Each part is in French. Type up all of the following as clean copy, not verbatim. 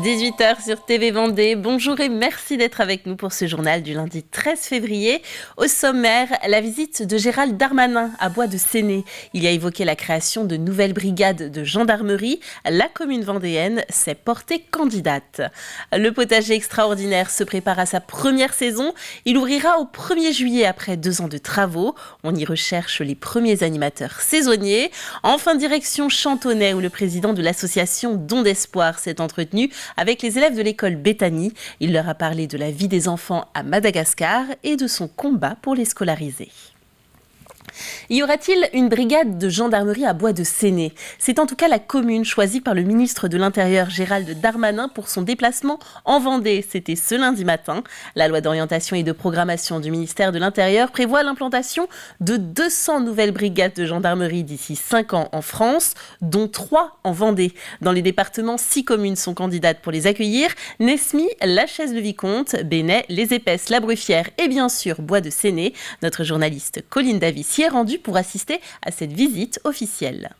18h sur TV Vendée. Bonjour et merci d'être avec nous pour ce journal du lundi 13 février. Au sommaire, la visite de Gérald Darmanin à Bois de Séné. Il y a évoqué la création de nouvelles brigades de gendarmerie. La commune vendéenne s'est portée candidate. Le potager extraordinaire se prépare à sa première saison. Il ouvrira au 1er juillet après 2 ans de travaux. On y recherche les premiers animateurs saisonniers. Enfin, direction Chantonnay où le président de l'association Don d'Espoir s'est entretenu avec les élèves de l'école Béthanie. Il leur a parlé de la vie des enfants à Madagascar et de son combat pour les scolariser. Y aura-t-il une brigade de gendarmerie à Bois de Séné ? C'est en tout cas la commune choisie par le ministre de l'Intérieur Gérald Darmanin pour son déplacement en Vendée. C'était ce lundi matin. La loi d'orientation et de programmation du ministère de l'Intérieur prévoit l'implantation de 200 nouvelles brigades de gendarmerie d'ici 5 ans en France, dont 3 en Vendée. Dans les départements, 6 communes sont candidates pour les accueillir. Nesmy, La Chaise-le-Vicomte, Bénay, Les Épaisses, La Bruffière et bien sûr Bois de Séné. Notre journaliste Colline Davis est rendu pour assister à cette visite officielle.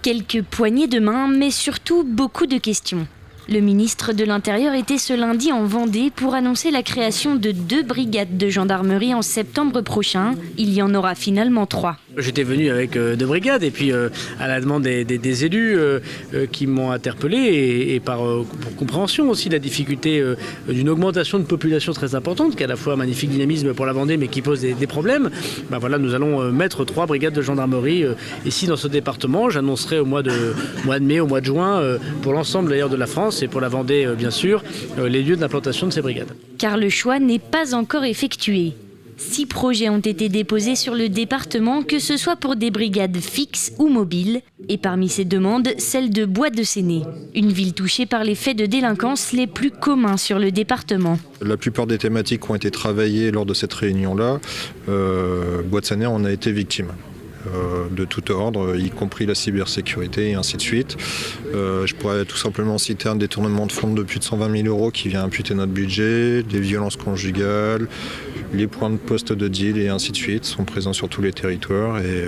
Quelques poignées de main, mais surtout beaucoup de questions. Le ministre de l'Intérieur était ce lundi en Vendée pour annoncer la création de 2 brigades de gendarmerie en septembre prochain. Il y en aura finalement 3. J'étais venu avec 2 brigades et puis à la demande des élus qui m'ont interpellé et pour compréhension aussi de la difficulté d'une augmentation de population très importante qui a à la fois un magnifique dynamisme pour la Vendée mais qui pose des problèmes. Voilà, nous allons mettre 3 brigades de gendarmerie ici dans ce département. J'annoncerai au mois de mai, au mois de juin pour l'ensemble d'ailleurs de la France et pour la Vendée bien sûr les lieux d'implantation de ces brigades. Car le choix n'est pas encore effectué. 6 projets ont été déposés sur le département, que ce soit pour des brigades fixes ou mobiles. Et parmi ces demandes, celle de Bois de Séné, une ville touchée par les faits de délinquance les plus communs sur le département. La plupart des thématiques ont été travaillées lors de cette réunion-là. Bois de Séné en a été victime. De tout ordre, y compris la cybersécurité et ainsi de suite. Je pourrais tout simplement citer un détournement de fonds de plus de 120 000 € qui vient imputer notre budget, des violences conjugales, les points de poste de deal et ainsi de suite sont présents sur tous les territoires et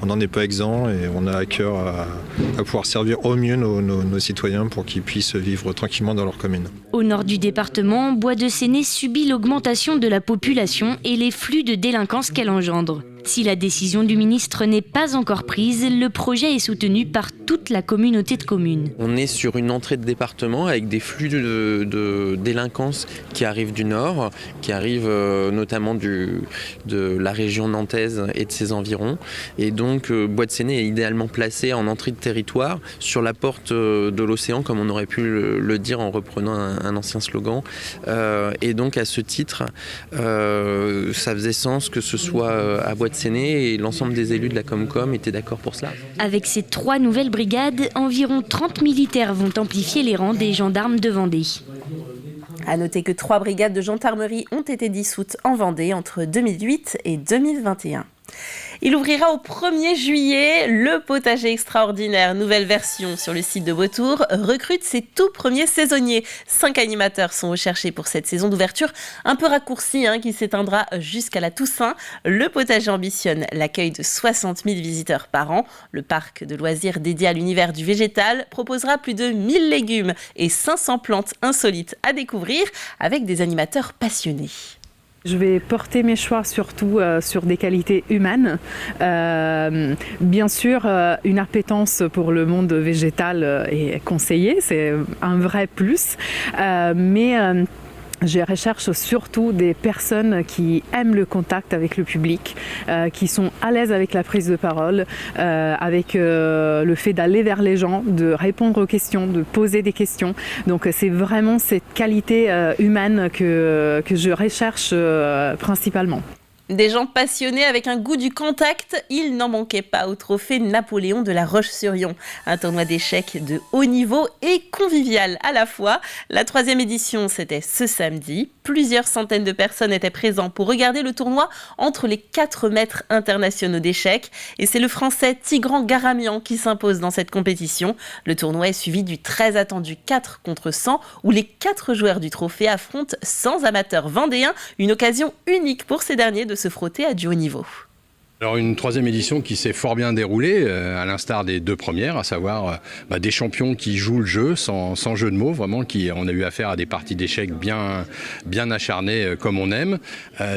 on n'en est pas exempt et on a à cœur à pouvoir servir au mieux nos citoyens pour qu'ils puissent vivre tranquillement dans leur commune. Au nord du département, Bois de Séné subit l'augmentation de la population et les flux de délinquance qu'elle engendre. Si la décision du ministre n'est pas encore prise, le projet est soutenu par toute la communauté de communes. On est sur une entrée de département avec des flux de délinquance qui arrivent du nord, qui arrivent notamment de la région nantaise et de ses environs. Et donc Bois de Séné est idéalement placé en entrée de territoire sur la porte de l'océan, comme on aurait pu le dire en reprenant un ancien slogan. Et donc à ce titre, ça faisait sens que ce soit à Bois de Séné et l'ensemble des élus de la Comcom étaient d'accord pour cela. Avec ces 3 nouvelles brigades, environ 30 militaires vont amplifier les rangs des gendarmes de Vendée. À noter que 3 brigades de gendarmerie ont été dissoutes en Vendée entre 2008 et 2021. Il ouvrira au 1er juillet. Le potager extraordinaire, nouvelle version sur le site de Beautour, recrute ses tout premiers saisonniers. 5 animateurs sont recherchés pour cette saison d'ouverture un peu raccourcie qui s'éteindra jusqu'à la Toussaint. Le potager ambitionne l'accueil de 60 000 visiteurs par an. Le parc de loisirs dédié à l'univers du végétal proposera plus de 1000 légumes et 500 plantes insolites à découvrir avec des animateurs passionnés. Je vais porter mes choix surtout sur des qualités humaines. Bien sûr, une appétence pour le monde végétal est conseillée, c'est un vrai plus. Mais je recherche surtout des personnes qui aiment le contact avec le public, qui sont à l'aise avec la prise de parole, avec le fait d'aller vers les gens, de répondre aux questions, de poser des questions. Donc c'est vraiment cette qualité humaine que je recherche principalement. Des gens passionnés avec un goût du contact, il n'en manquait pas au trophée Napoléon de la Roche-sur-Yon. Un tournoi d'échecs de haut niveau et convivial à la fois. La 3e édition, c'était ce samedi. Plusieurs centaines de personnes étaient présentes pour regarder le tournoi entre les 4 maîtres internationaux d'échecs. Et c'est le Français Tigran Garamian qui s'impose dans cette compétition. Le tournoi est suivi du très attendu 4 contre 100 où les 4 joueurs du trophée affrontent 100 amateurs vendéens. Une occasion unique pour ces derniers de se frotter à du haut niveau. Alors une troisième édition qui s'est fort bien déroulée, à l'instar des deux premières, à savoir des champions qui jouent le jeu sans jeu de mots, vraiment, on a eu affaire à des parties d'échecs bien acharnées comme on aime,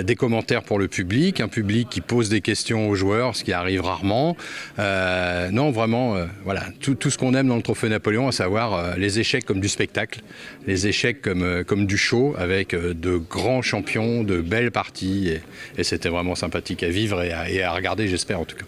des commentaires pour le public, un public qui pose des questions aux joueurs, ce qui arrive rarement. Non, vraiment, voilà, tout ce qu'on aime dans le Trophée Napoléon, à savoir les échecs comme du spectacle, les échecs comme du show, avec de grands champions, de belles parties, et c'était vraiment sympathique à vivre et à regarder, j'espère en tout cas.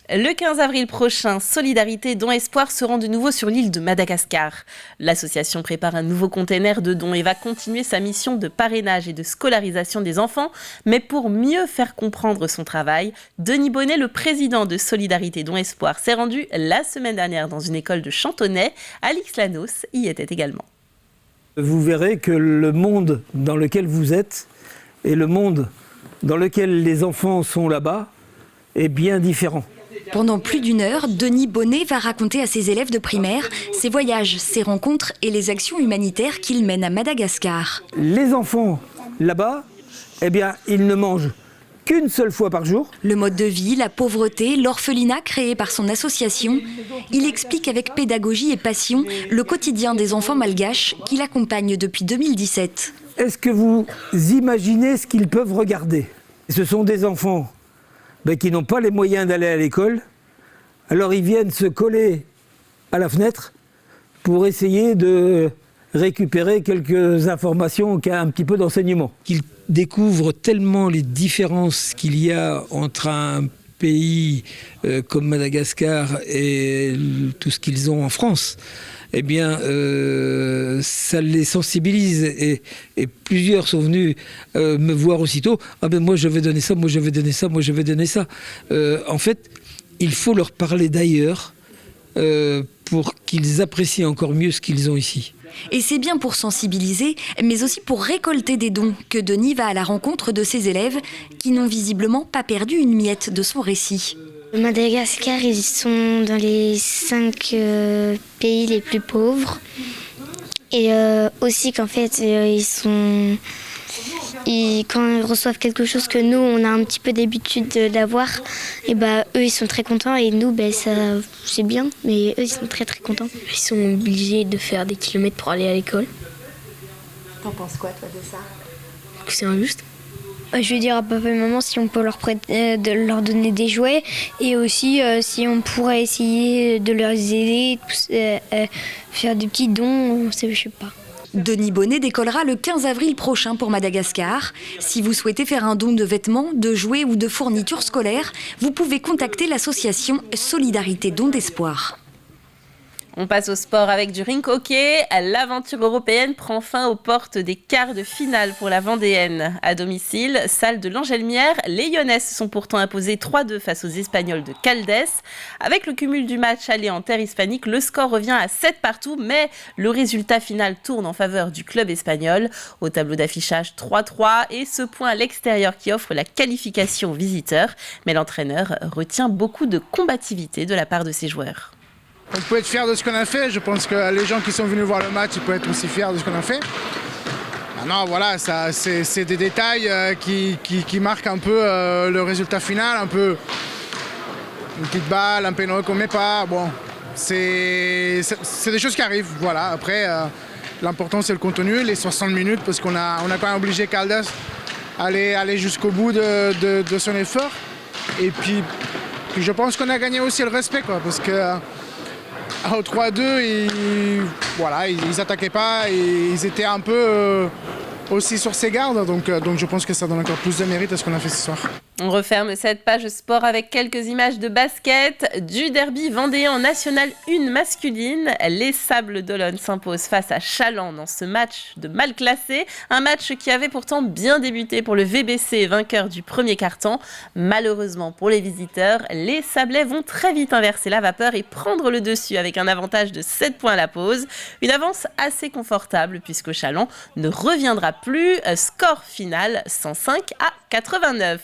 Le 15 avril prochain, Solidarité Dons Espoir se rend de nouveau sur l'île de Madagascar. L'association prépare un nouveau container de dons et va continuer sa mission de parrainage et de scolarisation des enfants. Mais pour mieux faire comprendre son travail, Denis Bonnet, le président de Solidarité Dons Espoir, s'est rendu la semaine dernière dans une école de Chantonnay. Alix Lanos y était également. Vous verrez que le monde dans lequel vous êtes et le monde dans lequel les enfants sont là-bas est bien différent. Pendant plus d'une heure, Denis Bonnet va raconter à ses élèves de primaire ses voyages, ses rencontres et les actions humanitaires qu'il mène à Madagascar. Les enfants là-bas, ils ne mangent qu'une seule fois par jour. Le mode de vie, la pauvreté, l'orphelinat créé par son association, il explique avec pédagogie et passion le quotidien des enfants malgaches qu'il accompagne depuis 2017. Est-ce que vous imaginez ce qu'ils peuvent regarder ? Ce sont des enfants qui n'ont pas les moyens d'aller à l'école, alors ils viennent se coller à la fenêtre pour essayer de récupérer quelques informations, un petit peu d'enseignement. Ils découvrent tellement les différences qu'il y a entre un pays comme Madagascar et tout ce qu'ils ont en France. Ça les sensibilise et plusieurs sont venus me voir aussitôt. Moi je vais donner ça, moi je vais donner ça, moi je vais donner ça. En fait, il faut leur parler d'ailleurs pour qu'ils apprécient encore mieux ce qu'ils ont ici. Et c'est bien pour sensibiliser, mais aussi pour récolter des dons que Denis va à la rencontre de ses élèves qui n'ont visiblement pas perdu une miette de son récit. Madagascar, ils sont dans les 5 pays les plus pauvres. Et aussi qu'en fait, quand ils reçoivent quelque chose que nous, on a un petit peu d'habitude d'avoir, eux, ils sont très contents. Et nous, c'est bien, mais eux, ils sont très très contents. Ils sont obligés de faire des kilomètres pour aller à l'école. T'en penses quoi, toi, de ça ? Que c'est injuste. Je vais dire à papa et maman si on peut de leur donner des jouets et aussi si on pourrait essayer de leur aider, faire des petits dons, je sais pas. Denis Bonnet décollera le 15 avril prochain pour Madagascar. Si vous souhaitez faire un don de vêtements, de jouets ou de fournitures scolaires, vous pouvez contacter l'association Solidarité Dons d'Espoir. On passe au sport avec du rink hockey. L'aventure européenne prend fin aux portes des quarts de finale pour la Vendéenne. À domicile, salle de l'Angelmière, les Lyonnaises se sont pourtant imposées 3-2 face aux Espagnols de Caldes. Avec le cumul du match aller en terre hispanique, le score revient à 7 partout, mais le résultat final tourne en faveur du club espagnol. Au tableau d'affichage 3-3 et ce point à l'extérieur qui offre la qualification aux visiteurs. Mais l'entraîneur retient beaucoup de combativité de la part de ses joueurs. On peut être fier de ce qu'on a fait. Je pense que les gens qui sont venus voir le match, ils peuvent être aussi fiers de ce qu'on a fait. Maintenant, voilà, c'est des détails qui marquent un peu le résultat final. Un peu une petite balle, un péno qu'on ne met pas. Bon, c'est des choses qui arrivent. Voilà. Après, l'important, c'est le contenu, les 60 minutes, parce qu'on a quand même obligé Caldas à aller jusqu'au bout de son effort. Et puis je pense qu'on a gagné aussi le respect, parce que au 3-2, ils attaquaient pas, et ils étaient un peu aussi sur ses gardes, donc je pense que ça donne encore plus de mérite à ce qu'on a fait ce soir. On referme cette page sport avec quelques images de basket du derby vendéen en National 1 masculine. Les Sables d'Olonne s'imposent face à Chaland dans ce match de mal classé. Un match qui avait pourtant bien débuté pour le VBC, vainqueur du premier quart-temps. Malheureusement pour les visiteurs, les Sablais vont très vite inverser la vapeur et prendre le dessus avec un avantage de 7 points à la pause. Une avance assez confortable puisque Chaland ne reviendra plus. Score final 105-89.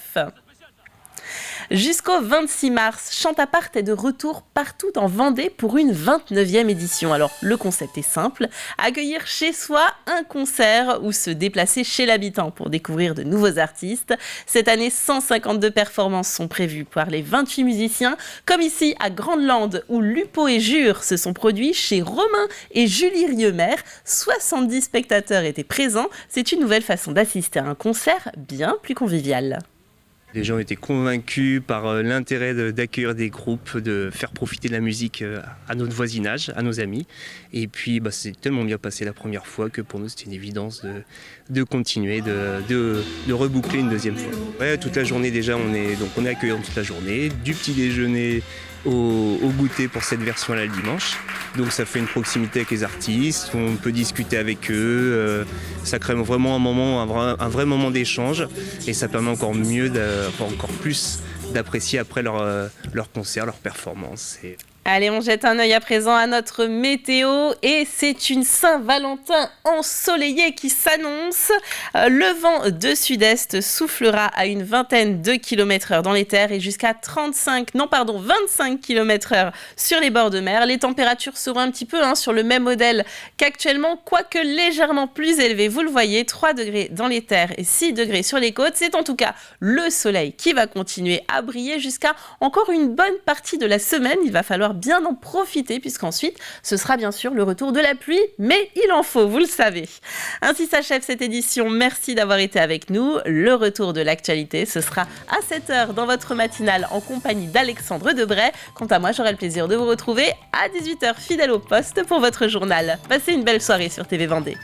Jusqu'au 26 mars, Chantapart est de retour partout en Vendée pour une 29e édition. Alors, le concept est simple, accueillir chez soi un concert ou se déplacer chez l'habitant pour découvrir de nouveaux artistes. Cette année, 152 performances sont prévues par les 28 musiciens, comme ici à Grande-Lande où Lupo et Jure se sont produits chez Romain et Julie Rieumer. 70 spectateurs étaient présents. C'est une nouvelle façon d'assister à un concert bien plus convivial. Les gens étaient convaincus par l'intérêt d'accueillir des groupes, de faire profiter de la musique à notre voisinage, à nos amis. Et puis c'est tellement bien passé la première fois que pour nous c'était une évidence de continuer, de reboucler une deuxième fois. Ouais, toute la journée déjà, on est accueillant toute la journée, du petit déjeuner au goûter pour cette version-là le dimanche. Donc ça fait une proximité avec les artistes, on peut discuter avec eux, ça crée vraiment un vrai moment d'échange et ça permet encore plus d'apprécier après leur concert, leur performance. Allez, on jette un œil à présent à notre météo et c'est une Saint-Valentin ensoleillée qui s'annonce. Le vent de sud-est soufflera à une vingtaine de km/h dans les terres et jusqu'à 25 km/h sur les bords de mer. Les températures seront un petit peu sur le même modèle qu'actuellement, quoique légèrement plus élevées. Vous le voyez, 3 degrés dans les terres et 6 degrés sur les côtes. C'est en tout cas le soleil qui va continuer à briller jusqu'à encore une bonne partie de la semaine. Il va falloir bien en profiter puisqu'ensuite ce sera bien sûr le retour de la pluie, mais il en faut, vous le savez. Ainsi s'achève cette édition, merci d'avoir été avec nous. Le retour de l'actualité, ce sera à 7h dans votre matinale en compagnie d'Alexandre Debray. Quant à moi, j'aurai le plaisir de vous retrouver à 18h fidèle au poste pour votre journal. Passez une belle soirée sur TV Vendée.